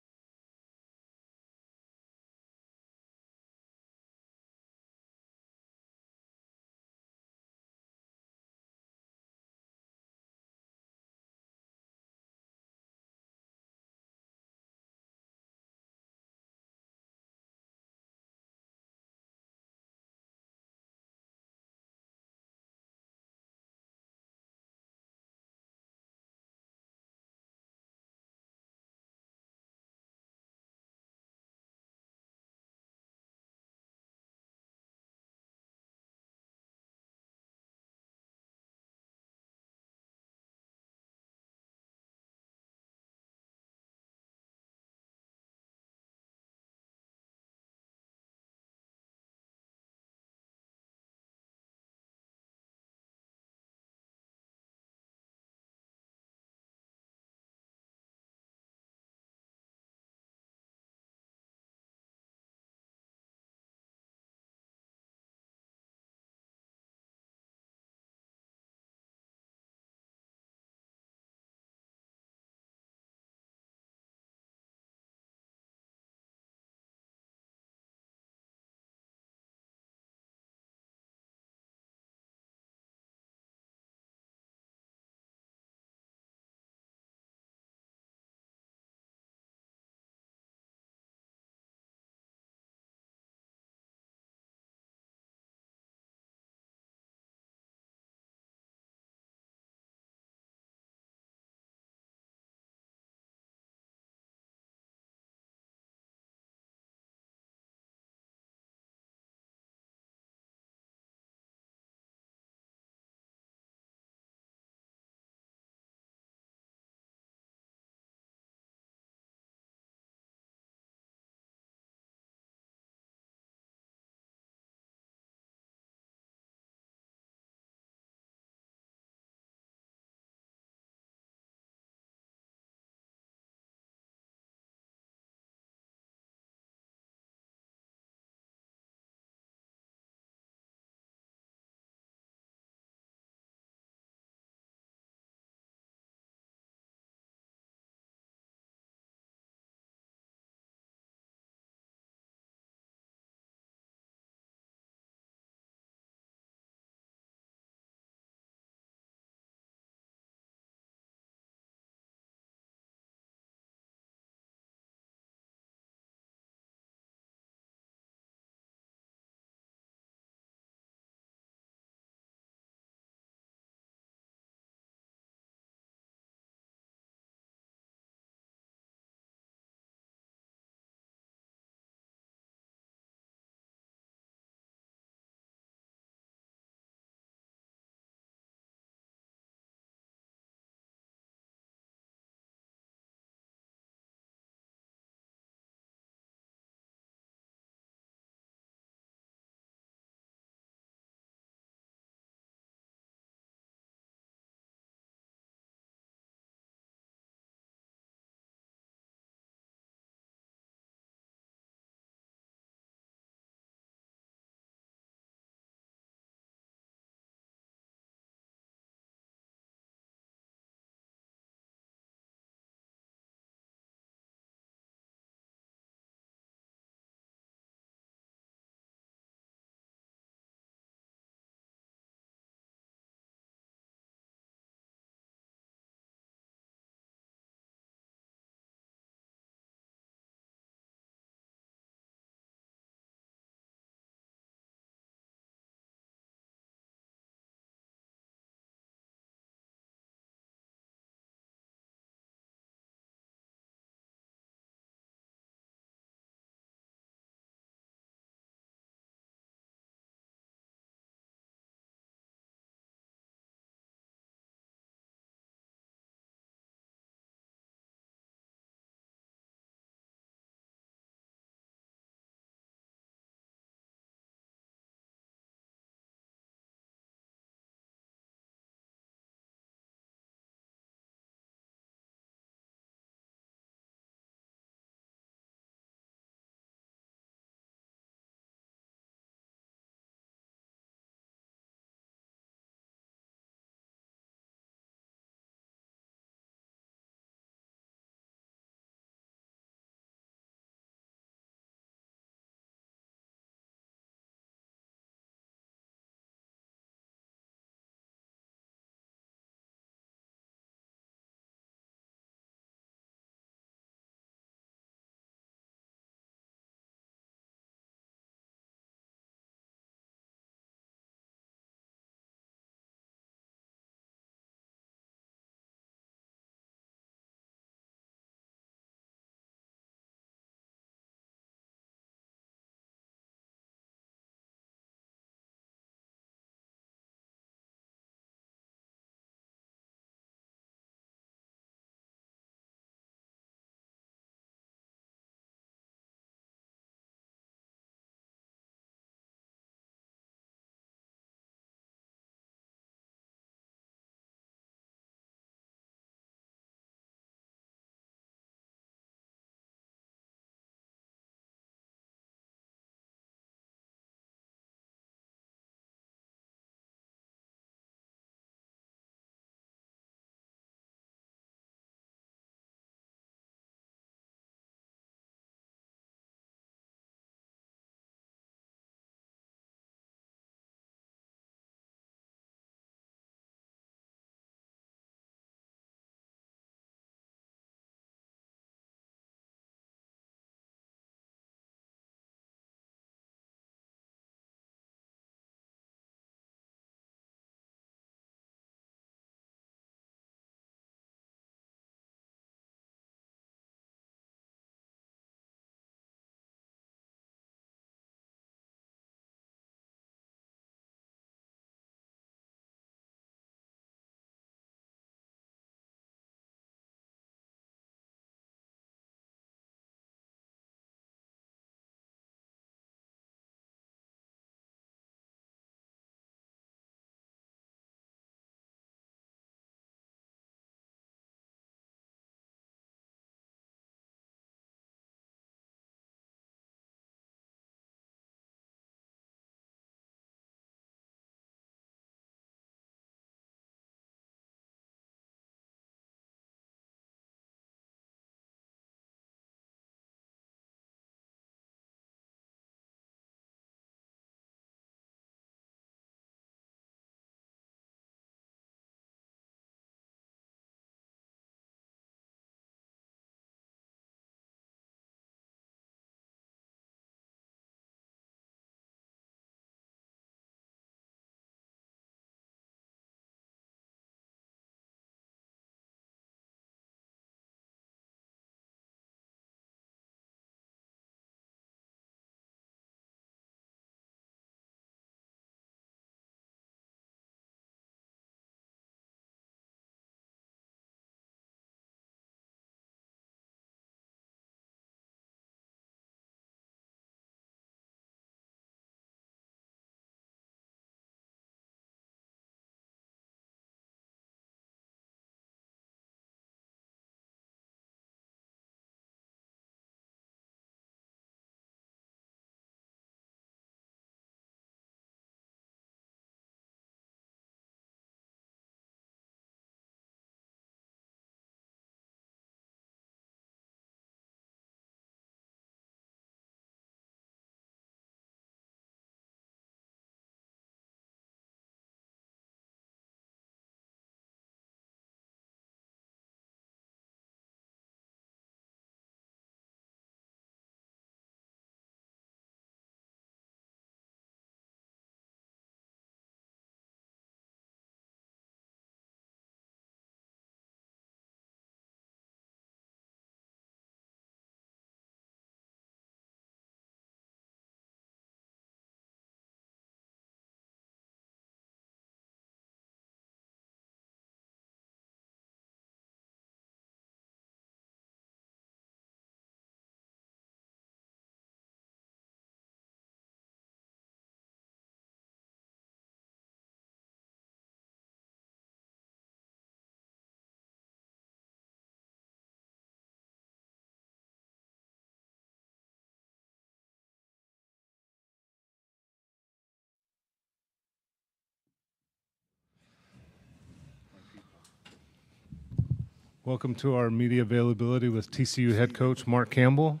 Welcome to our media availability with TCU head coach Mark Campbell.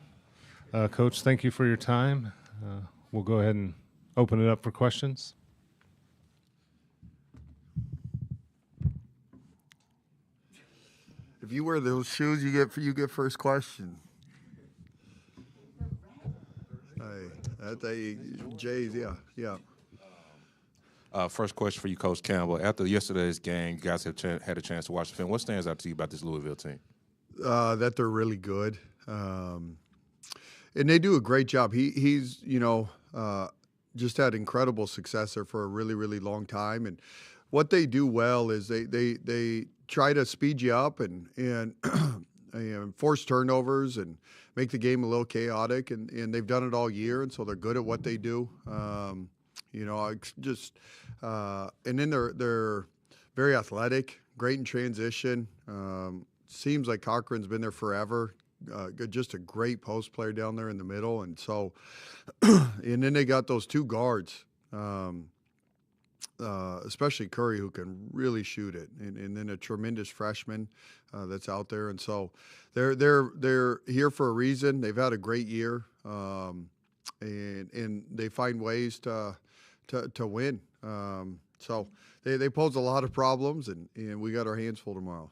Coach, thank you for your time. We'll go ahead and open it up for questions. If you wear those shoes, you get first question. Hey, Jay's, yeah. First question for you, Coach Campbell. After yesterday's game, you guys have had a chance to watch the film. What stands out to you about this Louisville team? That they're really good, and they do a great job. He's just had incredible success there for a really, really long time. And what they do well is they try to speed you up and force turnovers and make the game a little chaotic. And they've done it all year, and so they're good at what they do. And then they're very athletic, great in transition. Seems like Cochran's been there forever. Just a great post player down there in the middle. And so, and then they got those two guards, especially Curry, who can really shoot it. And then a tremendous freshman that's out there. And so they're here for a reason. They've had a great year. And they find ways to win. So they pose a lot of problems, and we got our hands full tomorrow.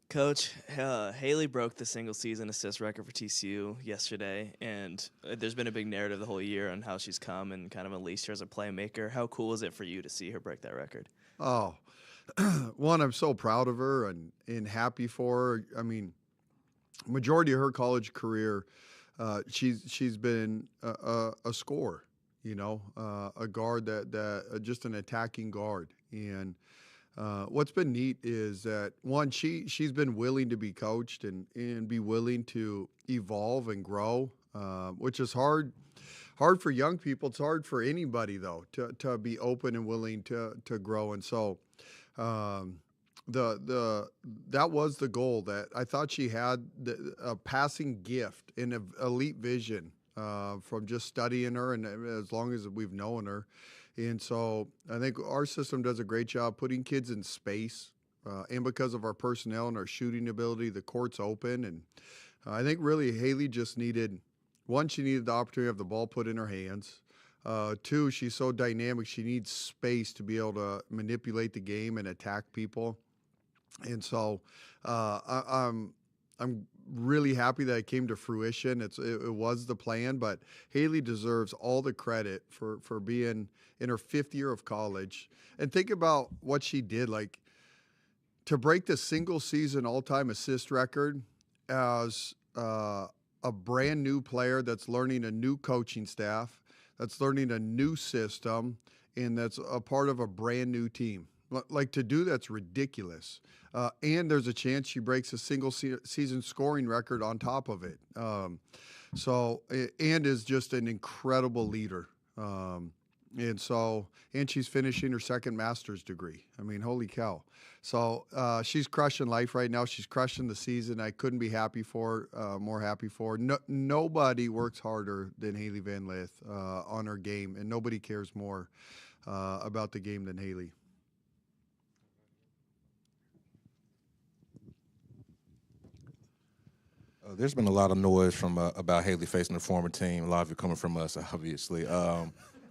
Coach, Haley broke the single-season assist record for TCU yesterday, and there's been a big narrative the whole year on how she's come and kind of unleashed her as a playmaker. How cool is it for you to see her break that record? Oh, one, I'm so proud of her and happy for her. I mean, majority of her college career, she's been a scorer, a guard that just an attacking guard. And what's been neat is that, one, she's been willing to be coached and be willing to evolve and grow, which is hard for young people. It's hard for anybody, though, to be open and willing to grow. And so that was the goal, that I thought she had a passing gift and an elite vision from just studying her and as long as we've known her. And so I think our system does a great job putting kids in space, and because of our personnel and our shooting ability, the court's open. And I think really Haley just needed, one, she needed the opportunity to have the ball put in her hands. Two, she's so dynamic, she needs space to be able to manipulate the game and attack people. And so I'm really happy that it came to fruition. It was the plan, but Haley deserves all the credit for being in her 5th year of college. And think about what she did, like to break the single season all-time assist record as a brand new player that's learning a new coaching staff, that's learning a new system, and that's a part of a brand new team. Like, to do that's ridiculous. And there's a chance she breaks a single season scoring record on top of it. And is just an incredible leader. And she's finishing her second master's degree. I mean, holy cow. So she's crushing life right now. She's crushing the season. I couldn't be more happy for her. Nobody works harder than Haley Van Lith on her game, and nobody cares more about the game than Haley. There's been a lot of noise from about Haley facing the former team. A lot of it coming from us, obviously.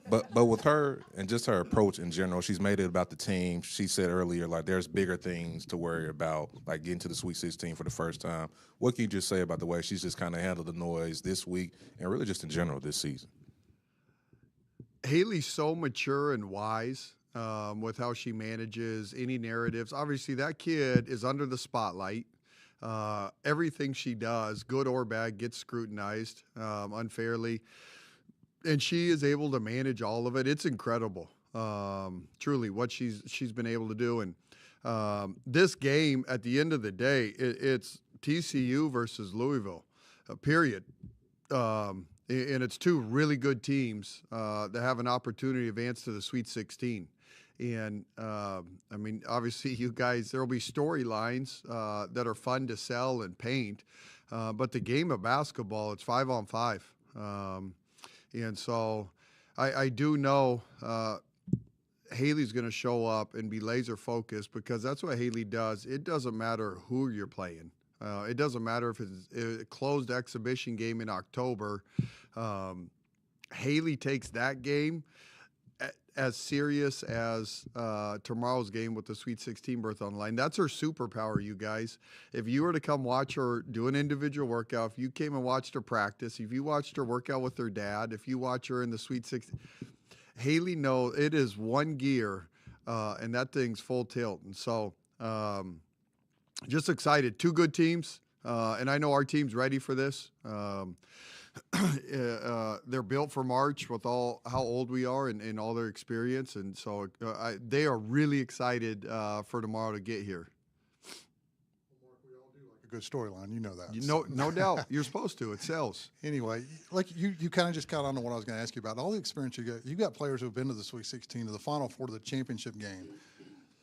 But with her and just her approach in general, she's made it about the team. She said earlier, like, there's bigger things to worry about, like getting to the Sweet 16 for the first time. What can you just say about the way she's just kind of handled the noise this week and really just in general this season? Haley's so mature and wise with how she manages any narratives. Obviously, that kid is under the spotlight. Everything she does, good or bad, gets scrutinized unfairly. And she is able to manage all of it. It's incredible, truly, what she's been able to do. And this game, at the end of the day, it's TCU versus Louisville, period. And it's two really good teams that have an opportunity to advance to the Sweet 16. And, I mean, obviously, you guys, there will be storylines that are fun to sell and paint. But the game of basketball, it's 5-on-5. And so I do know Haley's going to show up and be laser focused because that's what Haley does. It doesn't matter who you're playing. It doesn't matter if it's a closed exhibition game in October. Haley takes that game as serious as tomorrow's game with the Sweet 16 berth on the line. That's her superpower, you guys. If you were to come watch her do an individual workout, if you came and watched her practice, if you watched her workout with her dad, if you watch her in the Sweet 16, Haley knows it is one gear, and that thing's full tilt. And so just excited. Two good teams, and I know our team's ready for this. They're built for March with all how old we are and all their experience, and so they are really excited for tomorrow to get here. We all do like a good storyline, you know that. No doubt. You're supposed to. It sells. Anyway, like you kind of just got on to what I was going to ask you about. All the experience you got players who have been to the Sweet 16, to the Final Four, to the championship game.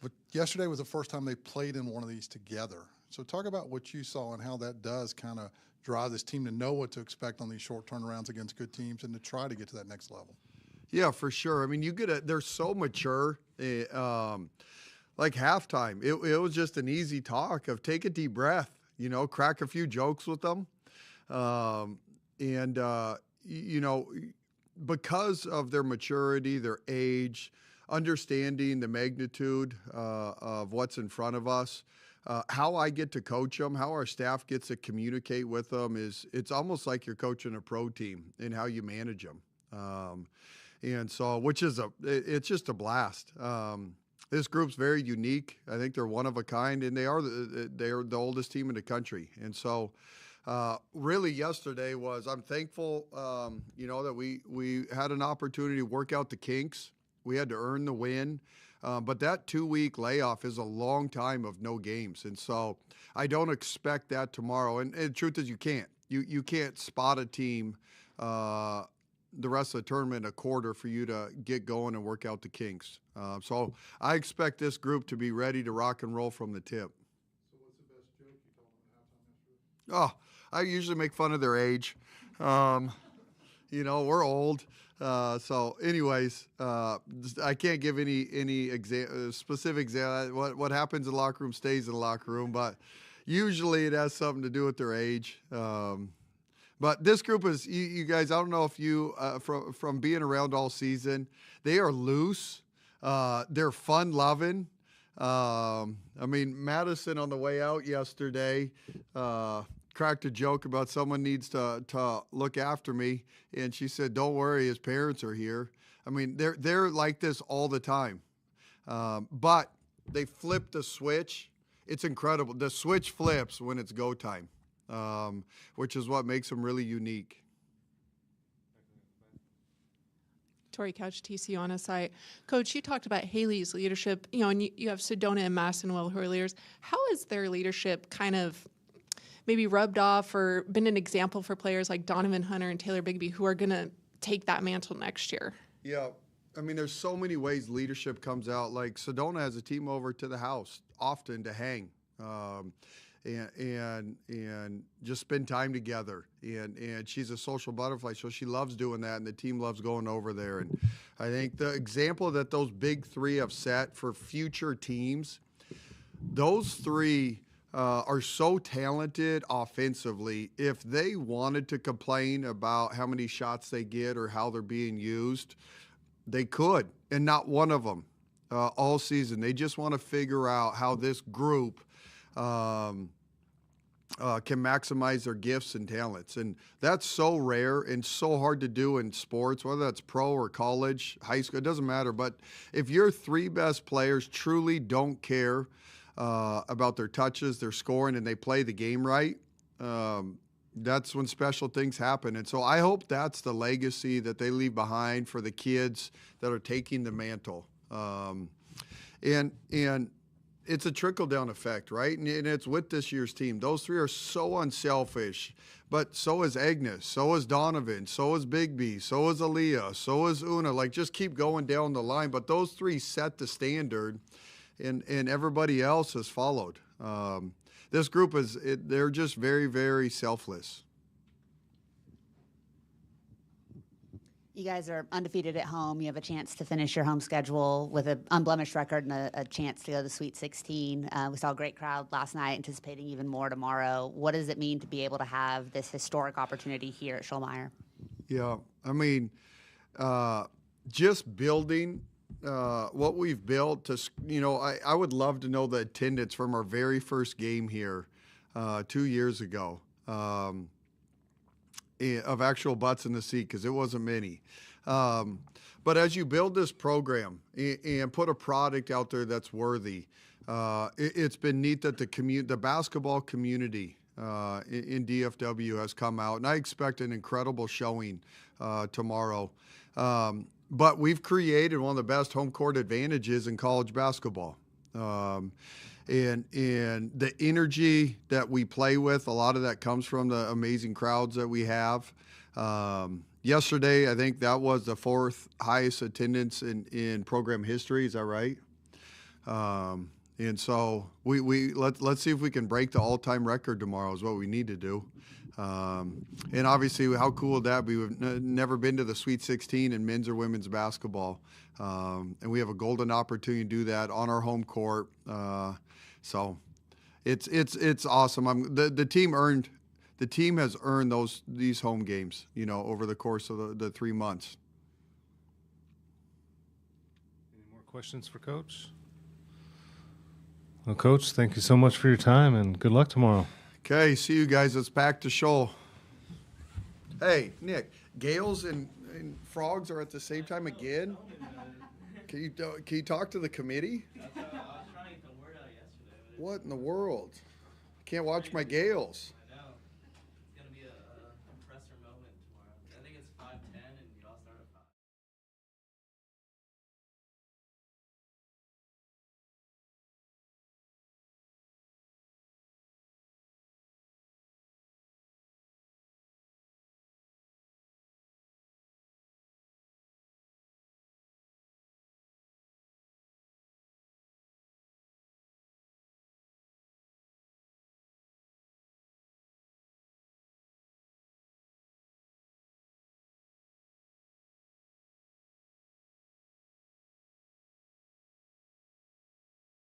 But yesterday was the first time they played in one of these together. So talk about what you saw and how that does kind of drive this team to know what to expect on these short turnarounds against good teams and to try to get to that next level. Yeah, for sure. I mean, they're so mature. Like halftime, it was just an easy talk of take a deep breath, crack a few jokes with them. Because of their maturity, their age, understanding the magnitude of what's in front of us, how I get to coach them, how our staff gets to communicate with them it's almost like you're coaching a pro team in how you manage them. And so, it's just a blast. This group's very unique. I think they're one of a kind, and they're the oldest team in the country. And so, really yesterday I'm thankful, that we had an opportunity to work out the kinks. We had to earn the win. But that 2-week layoff is a long time of no games. And so I don't expect that tomorrow. And the truth is you can't. You can't spot a team the rest of the tournament a quarter for you to get going and work out the kinks. So I expect this group to be ready to rock and roll from the tip. So what's the best joke you told them at halftime yesterday? Oh, I usually make fun of their age. We're old. So anyways, I can't give any specific example. What happens in the locker room stays in the locker room, but usually it has something to do with their age. But this group is, you guys, I don't know if you, from being around all season, they are loose. They're fun-loving. Madison on the way out yesterday cracked a joke about someone needs to look after me, and she said, "Don't worry, his parents are here." They're like this all the time, but they flip the switch. It's incredible. The switch flips when it's go time, which is what makes them really unique. Tori Couch, TCU on a site. Coach, you talked about Haley's leadership, and you have Sedona and Madison-Will, who are leaders. How has their leadership kind of maybe rubbed off or been an example for players like Donovan Hunter and Taylor Bigby who are going to take that mantle next year? Yeah. There's so many ways leadership comes out. Like Sedona has a team over to the house often to hang and just spend time together. And she's a social butterfly, so she loves doing that, and the team loves going over there. And I think the example that those big three have set for future teams, those three are so talented offensively. If they wanted to complain about how many shots they get or how they're being used, they could, and not one of them all season. They just want to figure out how this group can maximize their gifts and talents. And that's so rare and so hard to do in sports, whether that's pro or college, high school, it doesn't matter. But if your three best players truly don't care about their touches, their scoring, and they play the game right, that's when special things happen. And so I hope that's the legacy that they leave behind for the kids that are taking the mantle. And it's a trickle-down effect, right? And it's with this year's team. Those three are so unselfish, but so is Agnes, so is Donovan, so is Bigby, so is Aaliyah, so is Una. Like, just keep going down the line. But those three set the standard, and everybody else has followed. This group they're just very, very selfless. You guys are undefeated at home. You have a chance to finish your home schedule with an unblemished record and a chance to go to the Sweet 16. We saw a great crowd last night, anticipating even more tomorrow. What does it mean to be able to have this historic opportunity here at Schollmaier? Yeah, I mean, just building what we've built to, I would love to know the attendance from our very first game here 2 years ago. Of actual butts in the seat, because it wasn't many. But as you build this program and put a product out there that's worthy, it's been neat that the basketball community in DFW has come out, and I expect an incredible showing tomorrow. But we've created one of the best home court advantages in college basketball. And the energy that we play with, a lot of that comes from the amazing crowds that we have. Yesterday, I think that was the 4th highest attendance in program history. Is that right? And so let's see if we can break the all-time record tomorrow is what we need to do. And obviously, how cool would that be? We've never been to the Sweet 16 in men's or women's basketball. And we have a golden opportunity to do that on our home court. So it's awesome. The team has earned these home games, over the course of the 3 months. Any more questions for Coach? Well, Coach, thank you so much for your time, and good luck tomorrow. Okay, see you guys. It's back to show. Hey, Nick, Gales and Frogs are at the same time again? Can you talk to the committee? What in the world? I can't watch my Gales.